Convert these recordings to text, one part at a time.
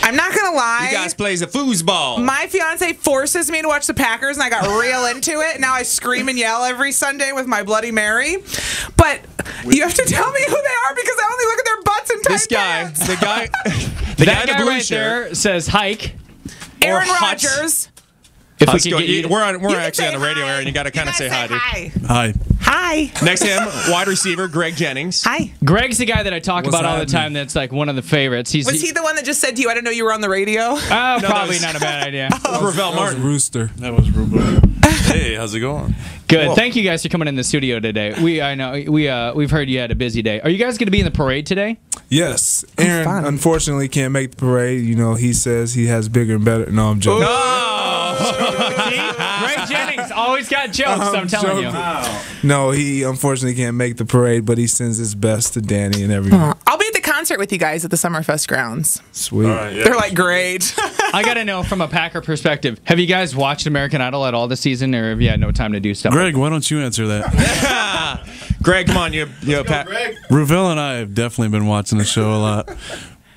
I'm not going to lie. You guys plays a foosball. My fiance forces me to watch the Packers, and I got real into it. Now I scream and yell every Sunday with my Bloody Mary. But you have to tell me who they are because I only look at their butts and tight pants. The guy That guy in the blue right shirt there says hike. Aaron hut. Rodgers. If we could get you, we're You actually on can the radio, say Aaron. You got to kind of say hi, dude. Hi. Hi. Next to him, wide receiver Greg Jennings. Hi. Greg's the guy that I talk What's about all the happening? time. That's like one of the favorites. Was he the one that just said to you, I didn't know you were on the radio? Probably not a bad idea. Ruvell Martin. Rooster. That was Ruvell. Hey, how's it going? Good. Whoa. Thank you guys for coming in the studio today. We've heard you had a busy day. Are you guys going to be in the parade today? Yes. Aaron, unfortunately, can't make the parade. You know, he says he has bigger and better. No, I'm joking. See? Greg Jennings always got jokes, I'm telling you. No, he unfortunately can't make the parade, but he sends his best to Danny and everyone. I'll be at the concert with you guys at the Summerfest grounds. Sweet. All right, yeah. They're like, great. I got to know from a Packer perspective, have you guys watched American Idol at all this season, or have you had no time to do stuff? Greg, why don't you answer that? Greg, come on. You Pat. Ruvell and I have definitely been watching the show a lot.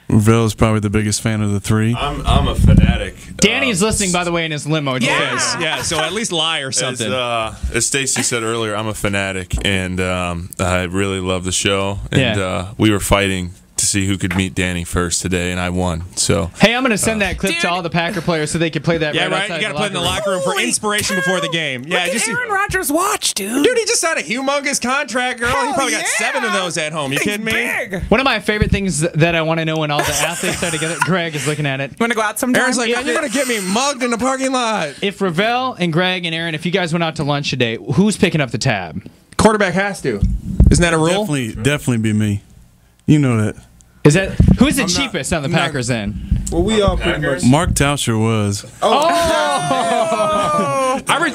Ruvell is probably the biggest fan of the three. I'm a fanatic. Danny's listening, by the way, in his limo. Yeah. Yeah, so at least lie or something. As Stacy said earlier, I'm a fanatic, and I really love the show. And we were fighting to see who could meet Danny first today, and I won. So Hey, I'm going to send that clip to all the Packer players so they can play that Yeah, right right. outside You got to the put it in the locker room for Holy inspiration cow. before the game. Yeah, Look at Aaron Rodgers' watch, dude. Dude, he just signed a humongous contract, girl. He Hell probably got yeah. 7 of those at home. You Thing's kidding me? big. One of my favorite things that I want to know when all the athletes are together, Greg is looking at it. Want to go out sometime? Aaron's like, man, you're going to get me mugged in the parking lot. If Ruvell and Greg and Aaron, if you guys went out to lunch today, who's picking up the tab? Quarterback has to. Isn't that a rule? Definitely be me. You know that. Is that who's the I'm not- cheapest on the I'm not- Packers then? Well, we all pretty much. Mark Tauscher was.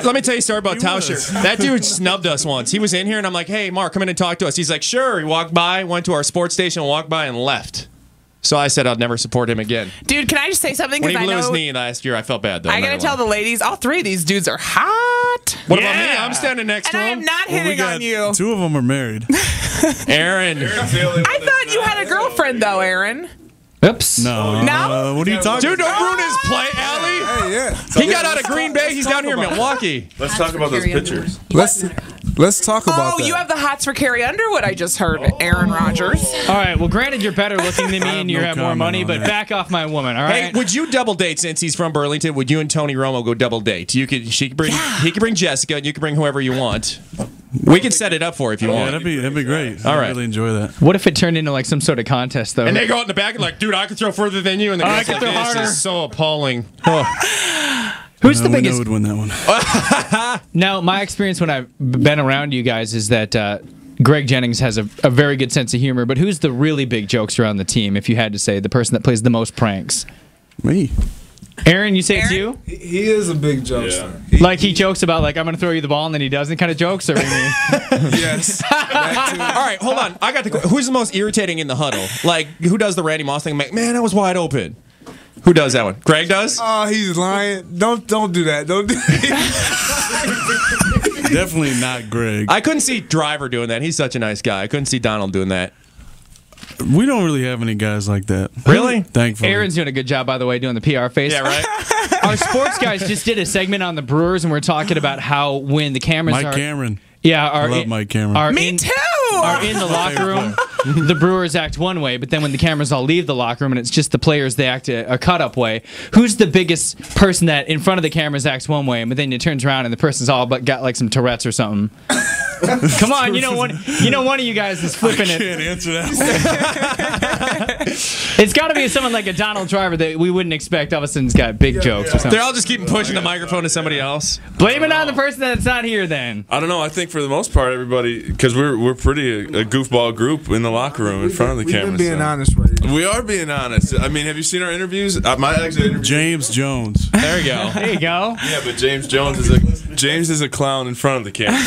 Let me tell you a story about He Tauscher. was. That dude snubbed us once. He was in here, and I'm like, hey, Mark, come in and talk to us. He's like, sure. He walked by, went to our sports station, walked by, and left. So I said I'd never support him again. Dude, can I just say something? When Because he I blew his know knee last year, I felt bad, though. I gotta tell the ladies, all 3 of these dudes are hot. What about me? I'm standing next And to I him. am not Well, we hitting got on you. 2 of them are married. Aaron. I thought you had a girlfriend, though, Aaron. Oops. No. No? What are you talking Dude, don't ruin his play, Allie. Hey, yeah. He got out of Green Bay. He's down here in Milwaukee. let's talk about those pictures. Let's talk about Oh, that. you have the hots for Carrie Underwood, I just heard, Aaron Rodgers. All right. Well, granted, you're better looking than me and you no have more comment money, on but that. back off my woman. All Hey, right. would you double date since he's from Burlington? Would you and Tony Romo go double date? He could bring Jessica, and you could bring whoever you want. We could set it up for you if you Yeah, want. that'd be great. All right. I really enjoy that. What if it turned into like some sort of contest though? And they go out in the back and like, dude, I can throw further than you. And the I guy's can like, throw this harder. is so appalling. Who's the We know biggest? who'd win that one. Now, my experience when I've been around you guys is that Greg Jennings has a very good sense of humor. But who's the really big jokester on the team? If you had to say the person that plays the most pranks, Me. Aaron, you say it's Aaron? you. He is a big jokester. Like he jokes about like I'm gonna throw you the ball and then he doesn't kind of jokes or Yes. That too. All right, hold on. I got the. Who's the most irritating in the huddle? Like, who does the Randy Moss thing? Like, man, I was wide open. Who does that one? Greg does. Oh, he's lying. Don't do that. Don't do Definitely not Greg. I couldn't see Driver doing that. He's such a nice guy. I couldn't see Donald doing that. We don't really have any guys like that. Really? Thankfully. Aaron's doing a good job, by the way, doing the PR face. Yeah, right. Our sports guys just did a segment on the Brewers, and we're talking about how when the cameras Mike are Cameron. I love Mike Cameron. Me too. Are in the locker room, the Brewers act one way, but then when the cameras all leave the locker room and it's just the players, they act a cut-up way. Who's the biggest person that in front of the cameras acts one way, but then it turns around and the person's all but got like some Tourette's or something? Come on, you know one of you guys is flipping it. Can't answer that. It's got to be someone like a Donald Driver that we wouldn't expect. All of a sudden, has got big jokes or something. They're all just keep pushing the microphone to somebody else. Blame it on the person that's not here. Then I don't know. I think for the most part, everybody, because we're pretty a goofball group in the locker room in front of the We've camera. been being honest right now. We are being honest. I mean, have you seen our interviews? My exit interview. James Jones. There you go. there you go. Yeah, but James Jones is a clown in front of the camera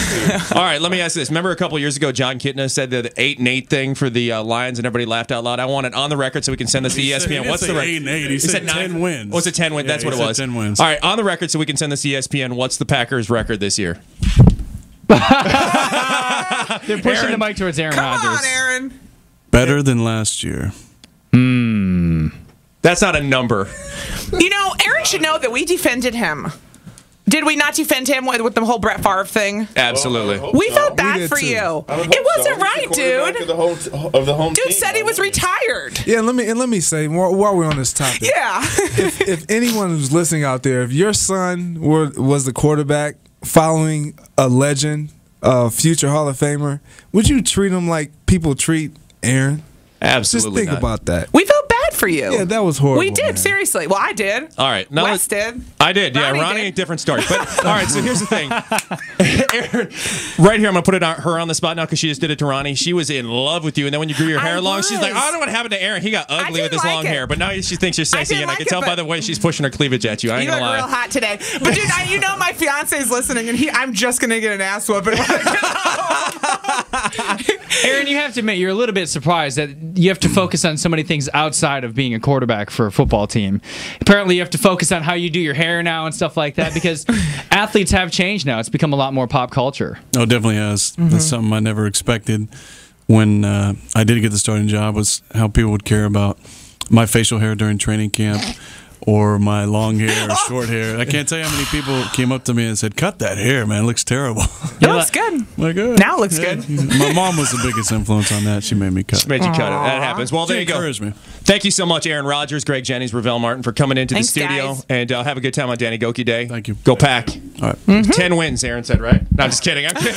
too. All right, let me ask you this. Remember a couple years ago, John Kitna said the 8-8 thing for the Lions, and everybody laughed out loud. I want it on the record so we can send this to ESPN. What's the record? 8-8. He said 10 wins. What's it? 10 wins. Yeah, That's what he it said was. 10 wins. All right, on the record so we can send this to ESPN. What's the Packers' record this year? They're pushing the mic towards Aaron Come Rodgers. on, Aaron. Better than last year. They That's not a number. You know, Aaron should know that we defended him. Did we not defend him with the whole Brett Favre thing? Absolutely. We felt bad for you. It wasn't right, dude. Of the home Dude team. said he was retired. Yeah, let me say while we're on this topic. Yeah. if anyone who's listening out there, if your son was the quarterback following a legend, a future Hall of Famer, would you treat him like people treat Aaron? Absolutely. Just think about that. We felt bad for you. Yeah, that was horrible. We did, man. seriously. Well, I did. All right. Now Wes did. I did. Yeah, Ronnie Ronnie, did. different story. But all right, so here's the thing. Aaron, right here, I'm going to put her on the spot now because she just did it to Ronnie. She was in love with you, and then when you grew your hair long, she's like, I don't know what happened to Aaron. He got ugly with his like long it. hair, but now she thinks you're sexy, didn't and I like can it, tell by but- the way she's pushing her cleavage at you. I ain't You going look to lie. real hot today. But, dude, you know my fiance's listening, and I'm just going to get an ass whooping. Aaron, you have to admit, you're a little bit surprised that you have to focus on so many things outside of being a quarterback for a football team. Apparently, you have to focus on how you do your hair now and stuff like that because athletes have changed now. It's become a lot more pop culture. Oh, it definitely has. That's something I never expected when I did get the starting job, was how people would care about my facial hair during training camp or my long hair or short hair. I can't tell you how many people came up to me and said, cut that hair, man. It looks terrible. It looks good. My God. Now it looks good. My mom was the biggest influence on that. She made me cut. She made you cut it. That happens. Well, there She you go. encouraged me. Thank you so much, Aaron Rodgers, Greg Jennings, Ruvell Martin, for coming into Thanks, the studio. guys. And have a good time on Danny Gokey Day. Thank you. Go Pack. All right. 10 wins, Aaron said, right? No, I'm just kidding. I'm kidding.